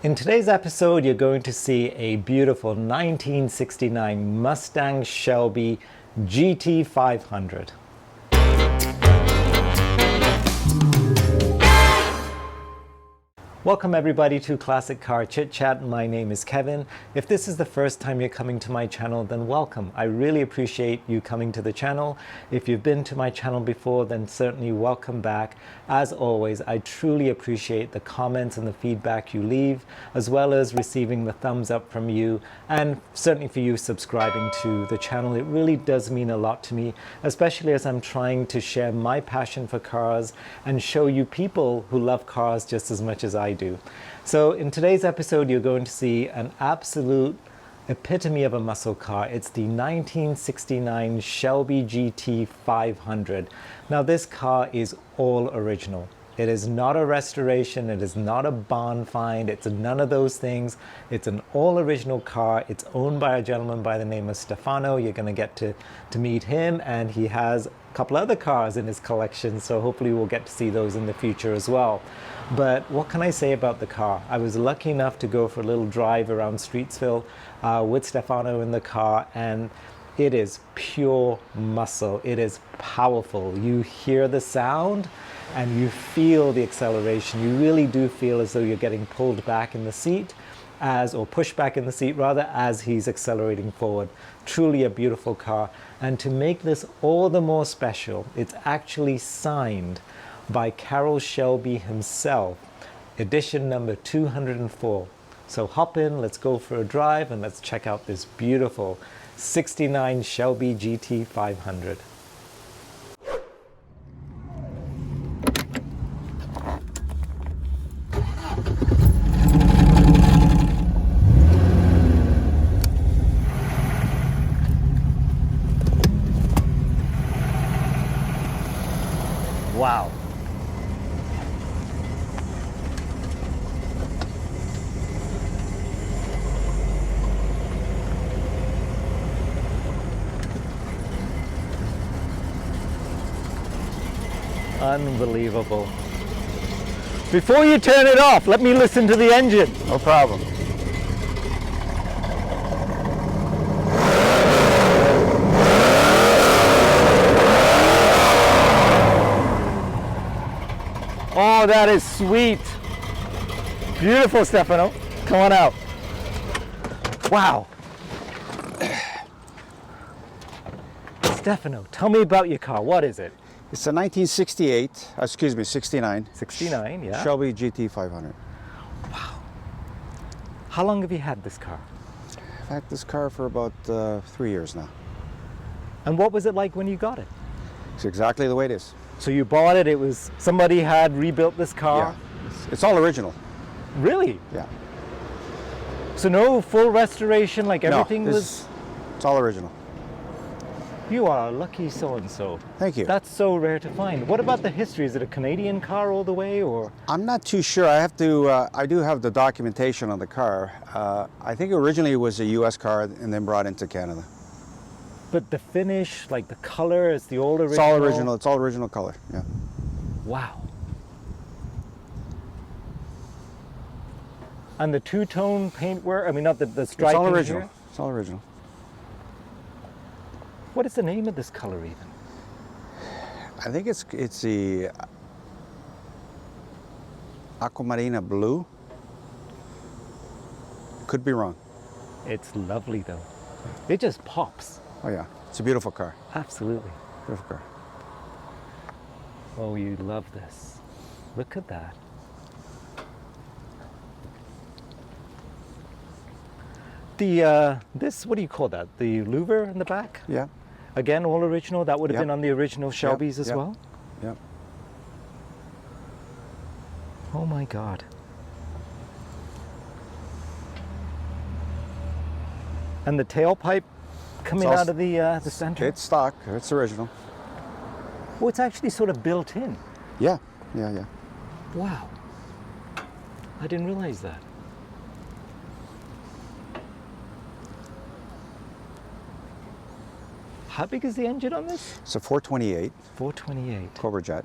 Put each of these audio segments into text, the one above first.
In today's episode, you're going to see a beautiful 1969 Mustang Shelby GT500. Welcome everybody to Classic Car ChitChat. My name is Kevin. If this is the first time you're coming to my channel, then welcome. I really appreciate you coming to the channel. If you've been to my channel before, then certainly welcome back. As always, I truly appreciate the comments and the feedback you leave, as well as receiving the thumbs up from you, and certainly for you subscribing to the channel. It really does mean a lot to me, especially as I'm trying to share my passion for cars and show you people who love cars just as much as I do. So in today's episode, you're going to see an absolute epitome of a muscle car. It's the 1969 Shelby GT500. Now this car is all original. It is not a restoration, it is not a barn find, it's none of those things. It's an all original car. It's owned by a gentleman by the name of Stefano. You're gonna get to meet him, and he has a couple other cars in his collection, so hopefully we'll get to see those in the future as well. But what can I say about the car? I was lucky enough to go for a little drive around Streetsville with Stefano in the car, and it is pure muscle. It is powerful. You hear the sound and you feel the acceleration. You really do feel as though you're getting pulled back in the seat or pushed back in the seat rather, as he's accelerating forward. Truly a beautiful car. And to make this all the more special, it's actually signed by Carroll Shelby himself, edition number 204. So hop in, let's go for a drive, and let's check out this beautiful 69 Shelby GT500. Wow. Unbelievable. Before you turn it off, let me listen to the engine. No problem. Oh, that is sweet. Beautiful, Stefano. Come on out. Wow. Stefano, tell me about your car. What is it? It's a 1968, excuse me, 69. 69, yeah. Shelby GT500. Wow. How long have you had this car? I've had this car for about 3 years now. And what was it like when you got it? It's exactly the way it is. So you bought it, it was, somebody had rebuilt this car? Yeah. It's all original. Really? Yeah. So no full restoration, like everything no, was? It's all original. You are a lucky so-and-so. Thank you. That's so rare to find. What about the history? Is it a Canadian car all the way, or? I'm not too sure. I have to, I do have the documentation on the car. I think originally it was a US car and then brought into Canada. But the finish, like the color, is the old original? It's all original. It's all original color, yeah. Wow. And the two-tone paintwork, I mean, not the striping. It's all original. Here? It's all original. What is the name of this color even? I think it's the aquamarina blue. Could be wrong. It's lovely though. It just pops. Oh yeah, it's a beautiful car. Absolutely. Beautiful car. Oh, you love this. Look at that. The, this, what do you call that? The louver in the back? Yeah. Again, all original? That would have Yep. been on the original Shelbys as Yep. well? Yep. Oh my God. And the tailpipe coming out of the center? It's stock. It's original. Oh, it's actually sort of built in. Yeah. Yeah. Yeah. Wow. I didn't realize that. How big is the engine on this? It's a 428. 428. Cobra Jet.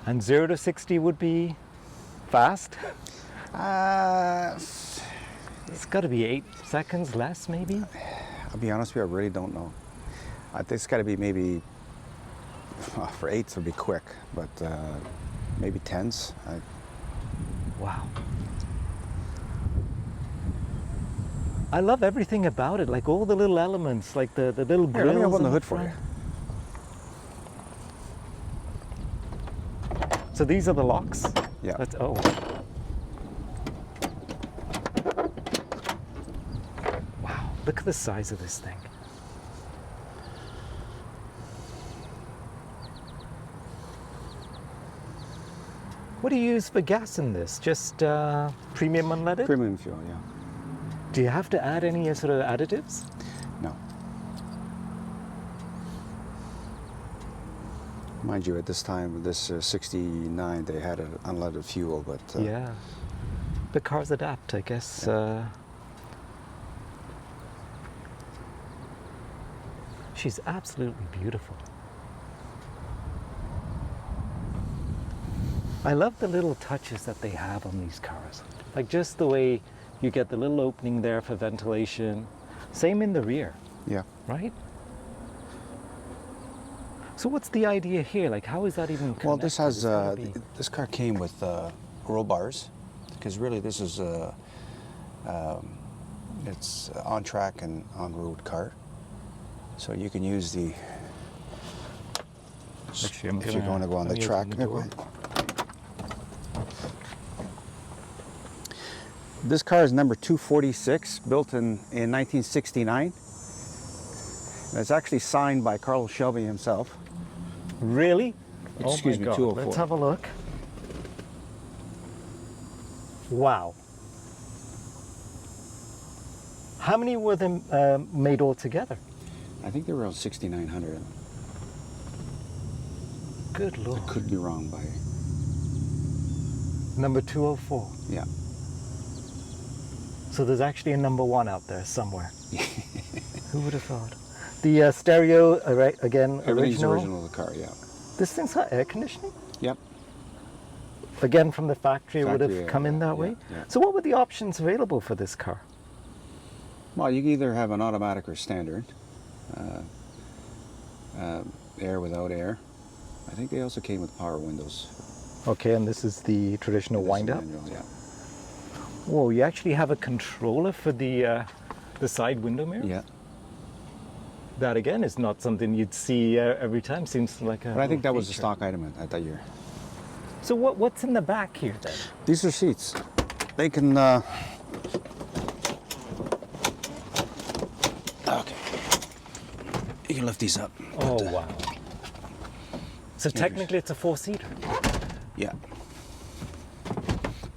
And 0 to 60 would be fast? Uh, It's got to be 8 seconds less, maybe? I'll be honest with you, I really don't know. I think it's got to be maybe, for 8s would be quick, but maybe 10s. Wow. I love everything about it, like all the little elements, like the little grills. Here, let me open the in hood for front. you. So these are the locks? Yeah. Oh. Wow, look at the size of this thing. What do you use for gas in this? Just premium unleaded? Premium fuel, yeah. Do you have to add any sort of additives? No. Mind you, at this time, this 69, they had an unleaded fuel, but... Yeah. The cars adapt, I guess. She's absolutely beautiful. I love the little touches that they have on these cars. Like just the way you get the little opening there for ventilation. Same in the rear, Yeah. right? So what's the idea here? Like how is that even connected? Well, this has, It's gotta be- this car came with roll bars, because really this is it's on track and on road car. So you can use the, Actually, if you're going to go on the track. This car is number 246, built in 1969. And it's actually signed by Carroll Shelby himself. Really? Excuse me, God. 204. Let's have a look. Wow. How many were them made all together? I think they were around 6,900. Good I Lord. could be wrong by, Number 204. yeah. So there's actually a number 1 out there somewhere. Who would have thought? The stereo, right, again, Everything's original. original of the car, yeah. This thing's got air conditioning? Yep. Again, from the factory, it would Factory, have yeah, come in yeah, that yeah, way? yeah. So what were the options available for this car? Well, you can either have an automatic or standard. Air without air. I think they also came with power windows. Okay, and this is the traditional This is wind-up. manual, yeah. Whoa, you actually have a controller for the side window mirror? Yeah. That again is not something you'd see every time. Seems like a. But I think that little was the feature. stock item at that year. So what's in the back here then? These are seats. They can. Okay. You can lift these up. Oh But, wow! So technically, it's a 4-seater. Yeah.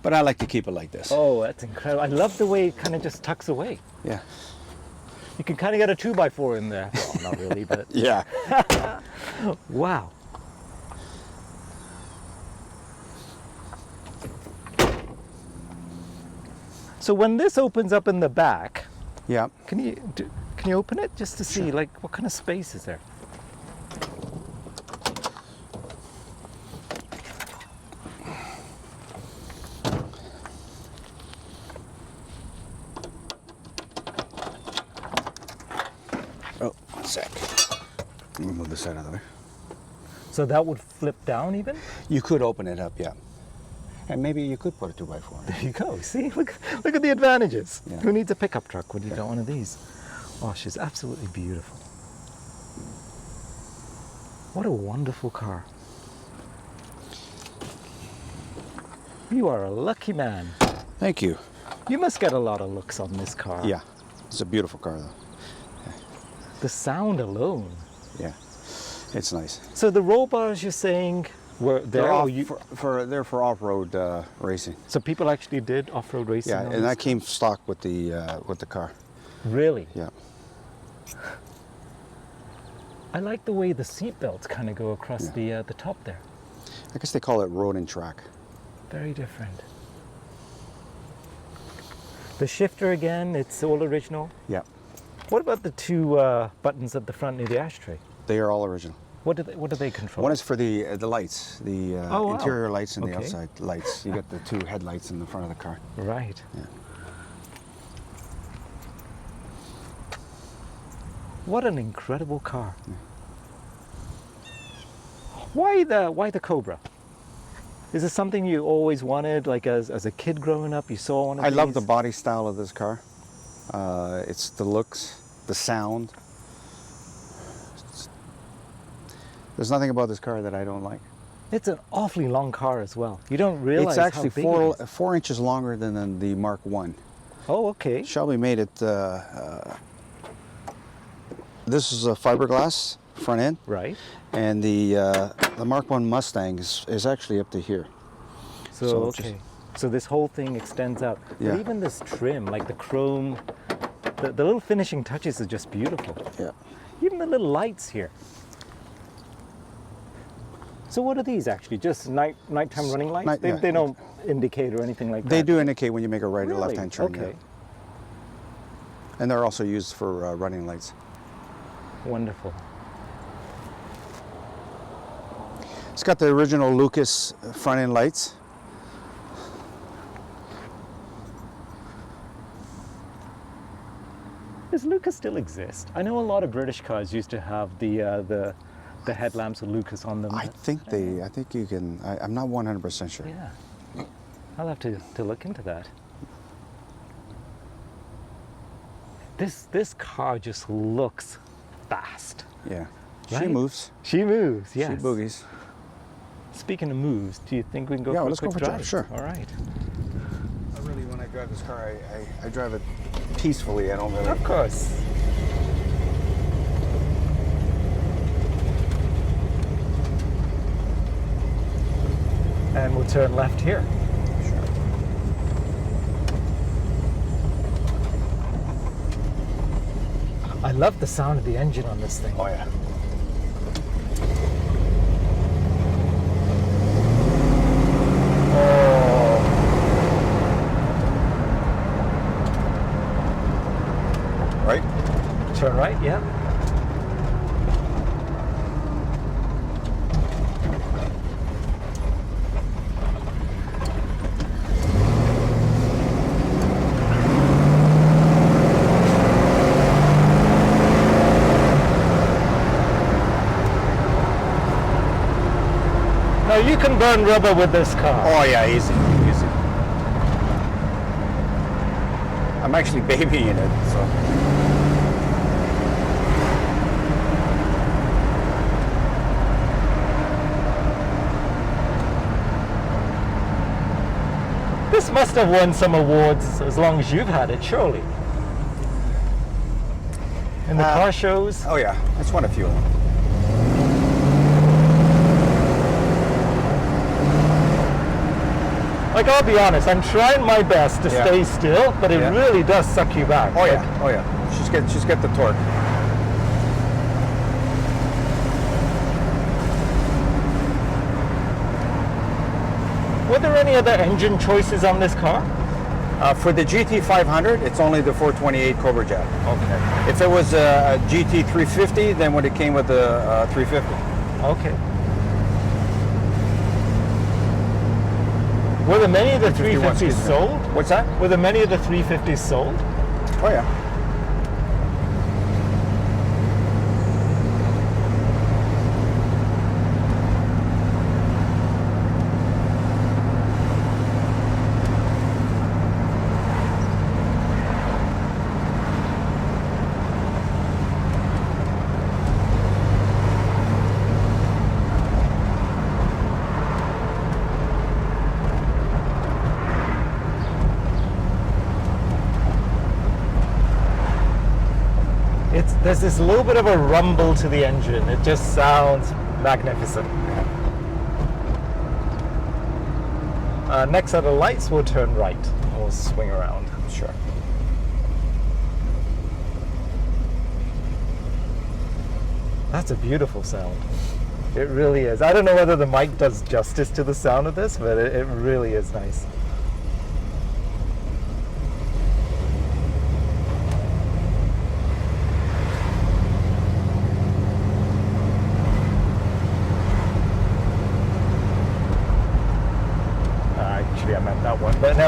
But I like to keep it like this. Oh, that's incredible! I love the way it kind of just tucks away. Yeah. You can kind of get a 2x4 in there. Well, not really, but Yeah. wow! So when this opens up in the back, Yeah. can you open it just to see like what kind of space is there? Oh, 1 sec. Let me move this out of the way. So that would flip down even? You could open it up, yeah. And maybe you could put a 2x4. There you go. See, look at the advantages. Yeah. Who needs a pickup truck when you got one of these? Oh, she's absolutely beautiful. What a wonderful car. You are a lucky man. Thank you. You must get a lot of looks on this car. Yeah. It's a beautiful car, though. The sound alone. Yeah. It's nice. So the roll bars you're saying were there? They're, or they're for off-road racing. So people actually did off-road racing? Yeah, on and this that came stock with the car. Really? Yeah. I like the way the seat belts kind of go across the top there. I guess they call it road and track. Very different. The shifter again, it's all original. Yeah. What about the two buttons at the front near the ashtray? They are all original. What do they control? One is for the lights, the Oh, wow. interior lights and the Okay. outside lights. You got the two headlights in the front of the car. Right. Yeah. What an incredible car. Yeah. Why the Cobra? Is it something you always wanted, like as a kid growing up, you saw one of I these? love the body style of this car. It's the looks, the sound. There's nothing about this car that I don't like. It's an awfully long car as well. You don't realize It's actually how big it is. 4 inches longer than the Mark I. Oh, okay. Shelby made it. This is a fiberglass front end, Right. and the Mark I Mustang is actually up to here. So okay. So this whole thing extends out. Yeah. But even this trim, like the chrome, the little finishing touches are just beautiful. Yeah. Even the little lights here. So what are these actually? Just nighttime running lights? Night- yeah. They don't indicate or anything like They that? do indicate when you make a right or Really? left-hand turn. Okay. Yeah. And they're also used for running lights. Wonderful. It's got the original Lucas front end lights. Does Lucas still exist? I know a lot of British cars used to have the headlamps with Lucas on them. I think you can. I'm not 100% sure. Yeah. I'll have to look into that. This car just looks fast. Yeah. She Right? moves. She moves, yes. She boogies. Speaking of moves, do you think we can go Yeah, for let's a go quick for a drive? drive, sure. All right. When I drive this car, I drive it peacefully. I don't really. Of course. And we'll turn left here. Sure. I love the sound of the engine on this thing. Oh yeah. Right? Turn right, yeah. Now you can burn rubber with this car. Oh yeah, easy, easy. I'm actually babying it, so. This must have won some awards as long as you've had it, surely. In the car shows. Oh yeah, it's won a few of them. Like, I'll be honest, I'm trying my best to Yeah. stay still, but it Yeah. really does suck you back. Oh Like, yeah, oh yeah. She's got the torque. were there any other engine choices on this car? For the GT500, it's only the 428 Cobra Jet. Okay. If it was a GT350, then when it came with the 350. Okay. Were there many of the 351 350s speed. sold? What's that? Were there many of the 350s sold? Oh yeah. There's this little bit of a rumble to the engine. It just sounds magnificent. Next set of lights, we'll turn right. We'll swing around. Sure. That's a beautiful sound. It really is. I don't know whether the mic does justice to the sound of this, but it really is nice.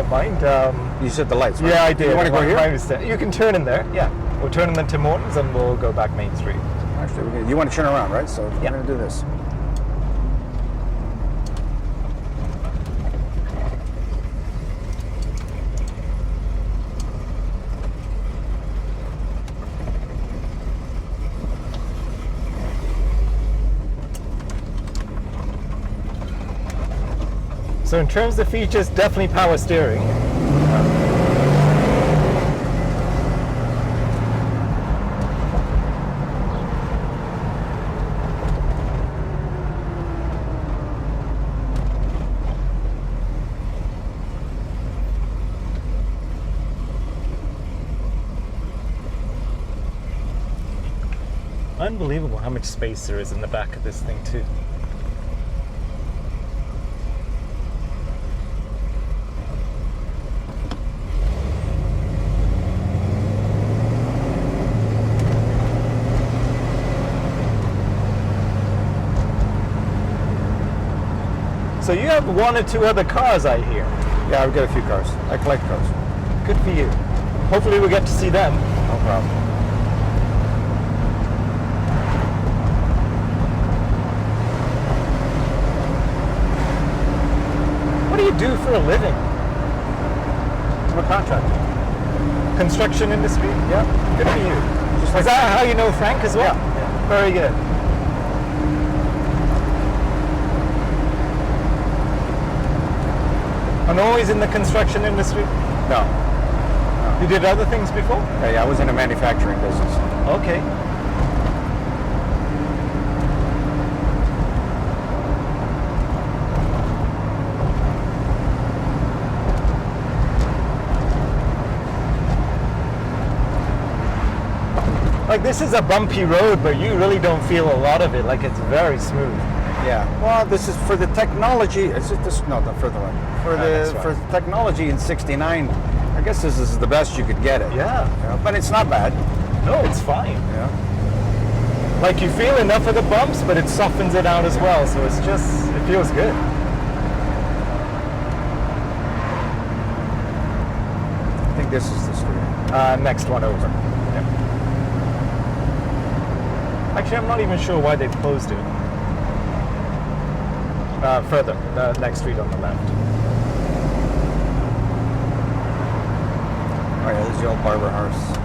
never mind. You said the lights, right? Yeah, I did. You want to go here? My mistake. You can turn in there. Yeah, we'll turn in the Tim Hortons and we'll go back Main Street. Actually, you want to turn around, right? So Yeah. we're going to do this. So in terms of features, definitely power steering. Unbelievable how much space there is in the back of this thing too. So you have one or two other cars, I hear. Yeah, I've got a few cars. I collect cars. Good for you. Hopefully we'll get to see them. No problem. What do you do for a living? I'm a contractor. Construction industry? Yeah. Good for you. Just like Is that how you know Frank as well? Yeah. Very good. And always in the construction industry? No. You did other things before? Yeah, I was in a manufacturing business. Okay. Like this is a bumpy road, but you really don't feel a lot of it. Like it's very smooth. Yeah. Well, this is for the technology. Is it this? No, the further one. That's For right. technology in '69, I guess this is the best you could get it. Yeah. Yeah, but it's not bad. No, it's fine. Yeah. Like you feel enough of the bumps, but it softens it out as well. So it's just, it feels good. I think this is the street. Next one over. Yeah. Actually, I'm not even sure why they've closed it. Further, the next street on the left. Oh yeah, this is the old barber house.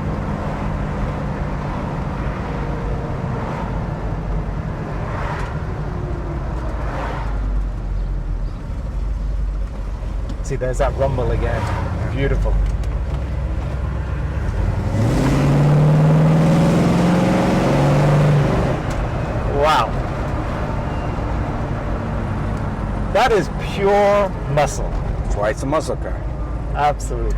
See, there's that rumble again. Beautiful. Wow. That is pure muscle. That's why it's a muscle car. Absolutely.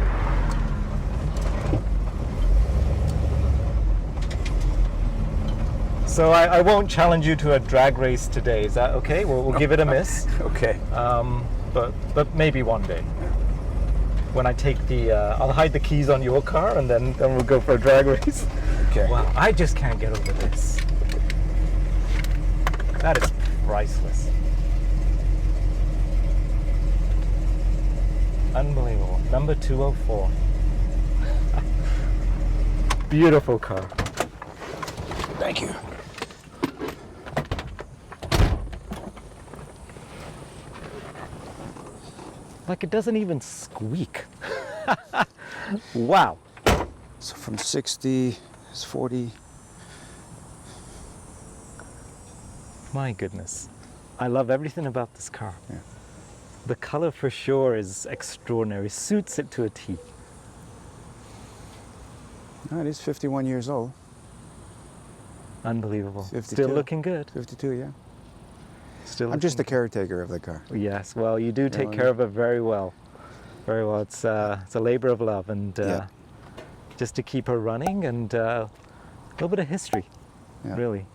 So I won't challenge you to a drag race today. Is that okay? We'll give it a miss. Okay. But maybe one day. When I take I'll hide the keys on your car and then we'll go for a drag race. Okay. Wow, I just can't get over this. That is priceless. Unbelievable. Number 204. Beautiful car. Thank you. Like it doesn't even squeak. Wow. So from 60, it's 40. My goodness. I love everything about this car. Yeah. The color for sure is extraordinary. Suits it to a T. No, it is 51 years old. Unbelievable. 52. Still looking good. 52, yeah. Still I'm just the looking caretaker of the car. good. Yes, well, you do take well, care of it very well. Very well. It's a labor of love and Yeah. just to keep her running and a little bit of history, Yeah. really.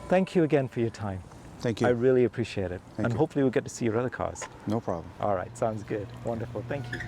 Thank you again for your time. Thank you. I really appreciate it. Thank And you. hopefully we'll get to see your other cars. No problem. All right, sounds good. Wonderful. Thank you.